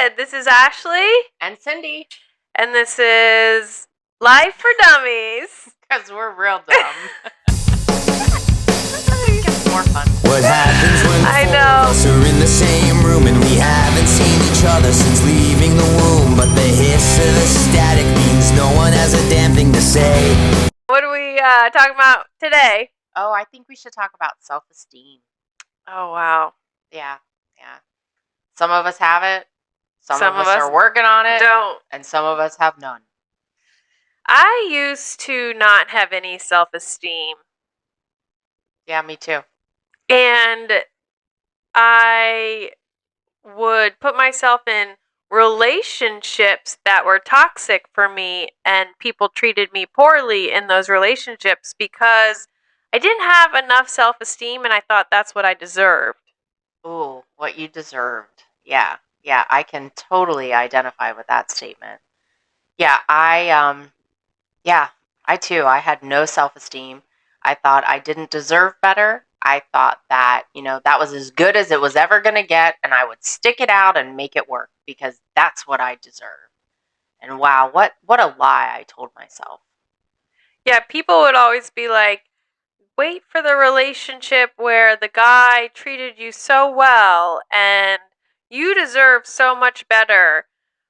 This is Ashley. And Cindy. And this is Life for Dummies. Because we're real dumb. It gets more fun. What happens when I the know. four of us are in the same room and we haven't seen each other since leaving the womb? But the hiss of the static means no one has a damn thing to say. What are we talking about today? Oh, I think we should talk about self-esteem. Oh, wow. Yeah. Some of us have it. Some of us us are working on it. Don't. And some of us have none. I used to not have any self-esteem. Yeah, me too. And I would put myself in relationships that were toxic for me, and people treated me poorly in those relationships because I didn't have enough self-esteem, and I thought that's what I deserved. Ooh, what you deserved. Yeah, I can totally identify with that statement. Yeah, I too, I had no self-esteem. I thought I didn't deserve better. I thought that, that was as good as it was ever going to get, and I would stick it out and make it work because that's what I deserve. And wow, what a lie I told myself. Yeah, people would always be like, wait for the relationship where the guy treated you so well and you deserve so much better.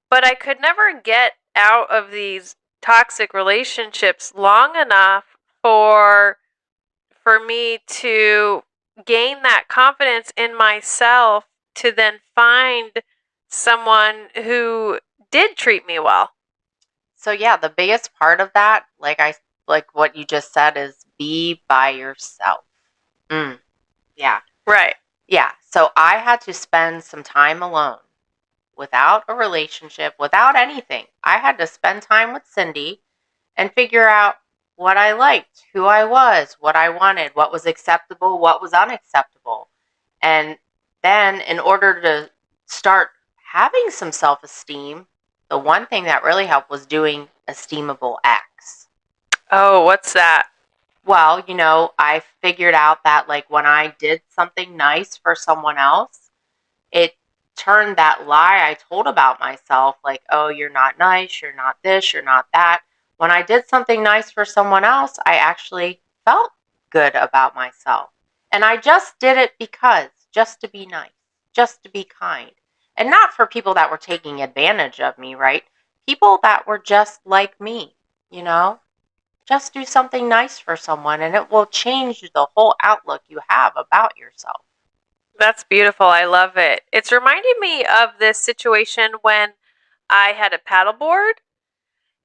But I could never get out of these toxic relationships long enough for me to gain that confidence in myself to then find someone who did treat me well. So yeah, the biggest part of that, like what you just said, is be by yourself. Yeah. Right. Yeah. So I had to spend some time alone without a relationship, without anything. I had to spend time with Cindy and figure out what I liked, who I was, what I wanted, what was acceptable, what was unacceptable. And then in order to start having some self-esteem, the one thing that really helped was doing Steamable Acts. Oh, what's that? Well, I figured out that like when I did something nice for someone else, it turned that lie I told about myself, like, oh, you're not nice, you're not this, you're not that. When I did something nice for someone else, I actually felt good about myself. And I just did it just to be nice, just to be kind. And not for people that were taking advantage of me, right? People that were just like me, Just do something nice for someone and it will change the whole outlook you have about yourself. That's beautiful. I love it. It's reminding me of this situation when I had a paddleboard,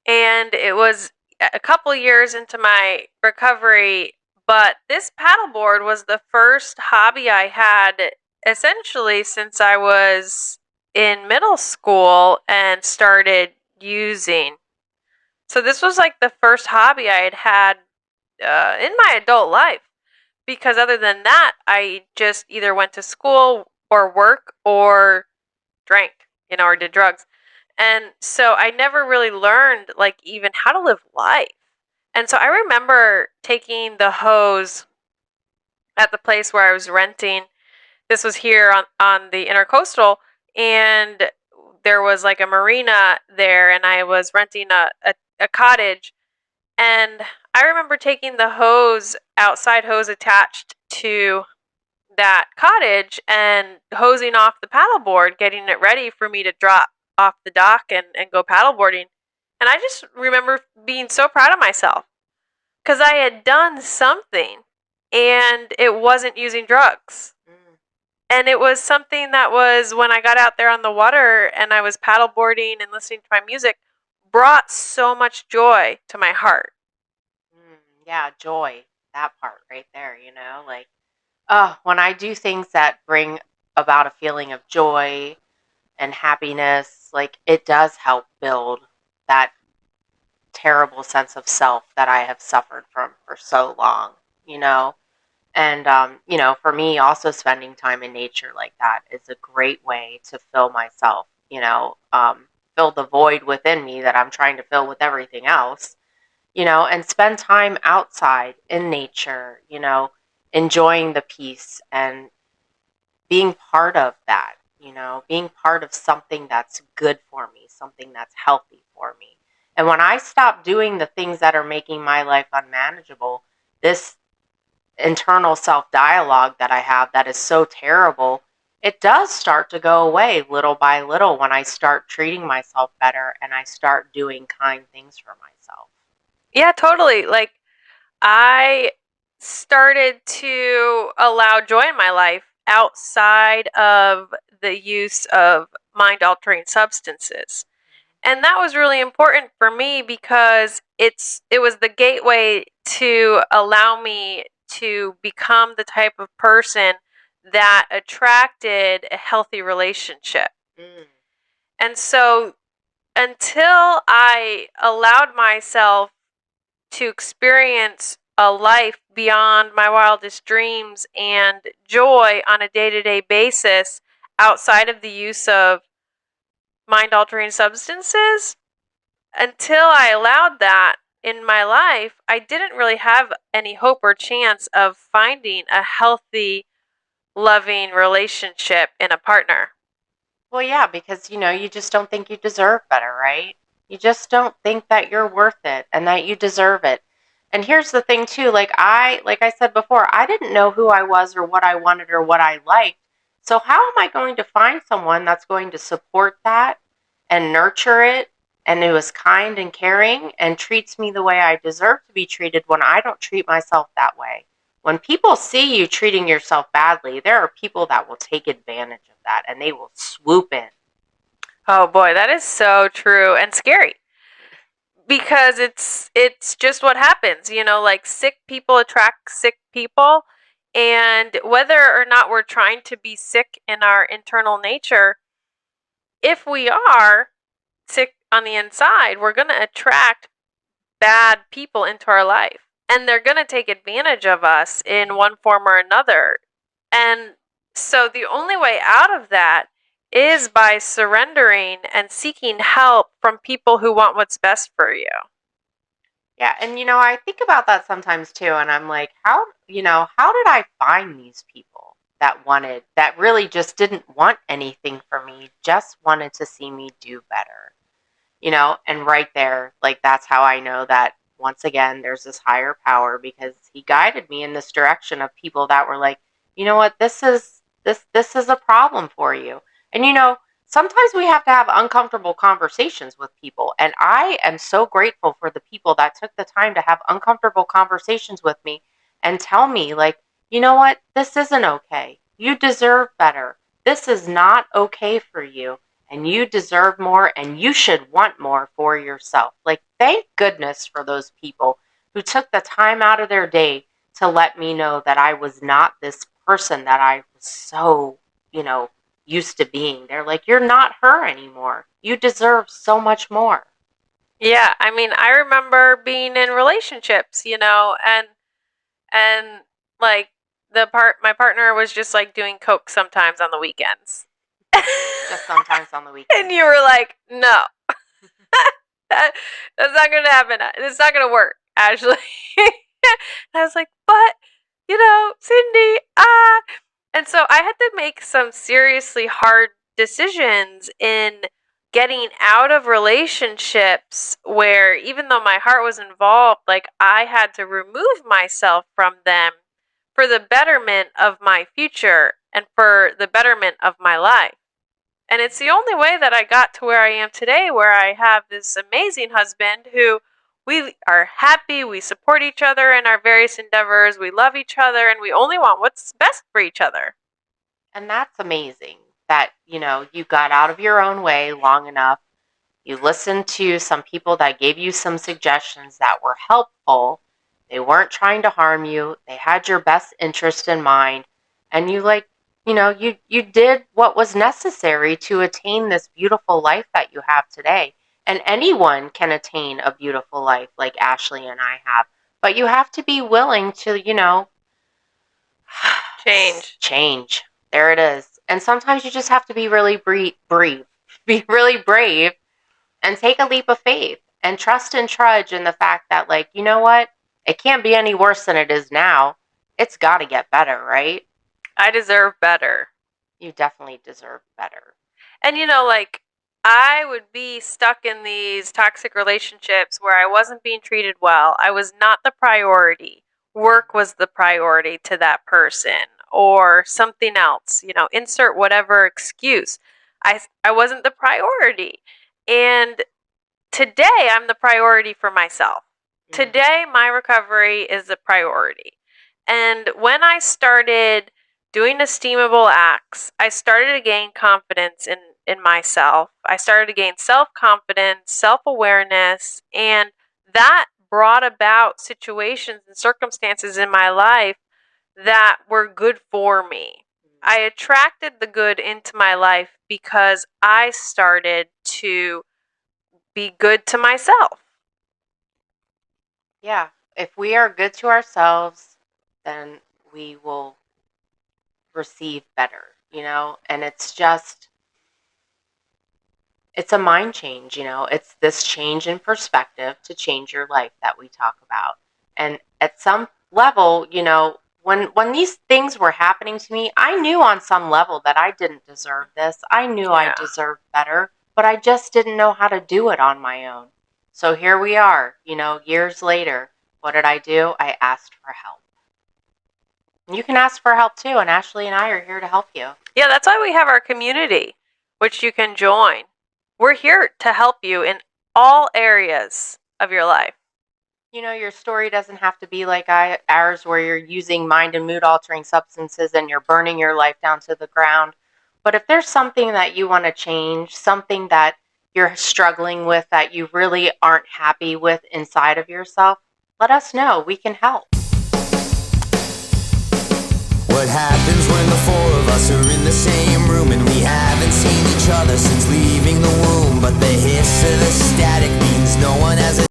and it was a couple years into my recovery, but this paddleboard was the first hobby I had essentially since I was in middle school and started using. So this was like the first hobby I had in my adult life. Because other than that, I just either went to school or work or drank, or did drugs. And so I never really learned, like, even how to live life. And so I remember taking the hose at the place where I was renting. This was here on the Intercoastal, and there was like a marina there, and I was renting a cottage. And I remember taking the outside hose attached to that cottage and hosing off the paddleboard, getting it ready for me to drop off the dock and go paddleboarding. And I just remember being so proud of myself because I had done something and it wasn't using drugs. And it was something that was, when I got out there on the water and I was paddleboarding and listening to my music, brought so much joy to my heart. Yeah, joy. That part right there, like, when I do things that bring about a feeling of joy and happiness, like, it does help build that terrible sense of self that I have suffered from for so long, And, for me, also spending time in nature like that is a great way to fill myself, fill the void within me that I'm trying to fill with everything else, and spend time outside in nature, enjoying the peace and being part of that, being part of something that's good for me, something that's healthy for me. And when I stop doing the things that are making my life unmanageable, this internal self-dialogue that I have that is so terrible, it does start to go away little by little when I start treating myself better and I start doing kind things for myself. Yeah, totally. Like, I started to allow joy in my life outside of the use of mind altering substances. And that was really important for me because it was the gateway to allow me to become the type of person that attracted a healthy relationship. Mm. And so until I allowed myself to experience a life beyond my wildest dreams and joy on a day-to-day basis outside of the use of mind-altering substances, until I allowed that in my life, I didn't really have any hope or chance of finding a healthy, loving relationship in a partner. Well, yeah, because you just don't think you deserve better, right? You just don't think that you're worth it and that you deserve it. And here's the thing too, like I said before, I didn't know who I was or what I wanted or what I liked. So how am I going to find someone that's going to support that and nurture it and who is kind and caring and treats me the way I deserve to be treated when I don't treat myself that way? When people see you treating yourself badly, there are people that will take advantage of that and they will swoop in. Oh boy, that is so true and scary. Because it's just what happens, like sick people attract sick people, and whether or not we're trying to be sick in our internal nature, if we are sick on the inside, we're going to attract bad people into our life, and they're going to take advantage of us in one form or another. And so the only way out of that is by surrendering and seeking help from people who want what's best for you. Yeah, and I think about that sometimes too, and I'm like, how did I find these people that really just didn't want anything for me, just wanted to see me do better? And right there, like that's how I know that once again, there's this higher power because he guided me in this direction of people that were like, you know what, this is a problem for you. And sometimes we have to have uncomfortable conversations with people. And I am so grateful for the people that took the time to have uncomfortable conversations with me and tell me, like, you know what, this isn't okay. You deserve better. This is not okay for you. And you deserve more and you should want more for yourself. Like, thank goodness for those people who took the time out of their day to let me know that I was not this person that I was so, used to being. They're like, you're not her anymore. You deserve so much more. Yeah, I mean, I remember being in relationships, and like my partner was just like doing coke sometimes on the weekends. Just sometimes on the weekends. And you were like, no, that's not going to happen. It's not going to work, Ashley. And I was like, but, Cindy, And so I had to make some seriously hard decisions in getting out of relationships where, even though my heart was involved, like I had to remove myself from them for the betterment of my future and for the betterment of my life. And it's the only way that I got to where I am today, where I have this amazing husband who we are happy, we support each other in our various endeavors, we love each other, and we only want what's best for each other. And that's amazing that, you got out of your own way long enough. You listened to some people that gave you some suggestions that were helpful. They weren't trying to harm you. They had your best interest in mind. And you did what was necessary to attain this beautiful life that you have today. And anyone can attain a beautiful life like Ashley and I have. But you have to be willing to, change. There it is. And sometimes you just have to be really brave. Be really brave and take a leap of faith and trust and trudge in the fact that, like, you know what? It can't be any worse than it is now. It's got to get better, right? I deserve better. You definitely deserve better. And like I would be stuck in these toxic relationships where I wasn't being treated well. I was not the priority. Work was the priority to that person or something else, insert whatever excuse. I wasn't the priority. And today I'm the priority for myself. Today my recovery is the priority. And when I started doing the Steamable Acts, I started to gain confidence in myself. I started to gain self-confidence, self-awareness, and that brought about situations and circumstances in my life that were good for me. I attracted the good into my life because I started to be good to myself. Yeah. If we are good to ourselves, then we will receive better, and it's a mind change, it's this change in perspective to change your life that we talk about. And at some level, when these things were happening to me, I knew on some level that I didn't deserve this. I knew I deserved better, but I just didn't know how to do it on my own. So here we are, years later. What did I do? I asked for help. You can ask for help too, and Ashley and I are here to help you. Yeah, that's why we have our community, which you can join. We're here to help you in all areas of your life. Your story doesn't have to be like ours, where you're using mind and mood altering substances and you're burning your life down to the ground. But if there's something that you want to change, something that you're struggling with that you really aren't happy with inside of yourself, let us know. We can help. What happens when the four of us are in the same room and we haven't seen each other since leaving the womb? But the hiss of the static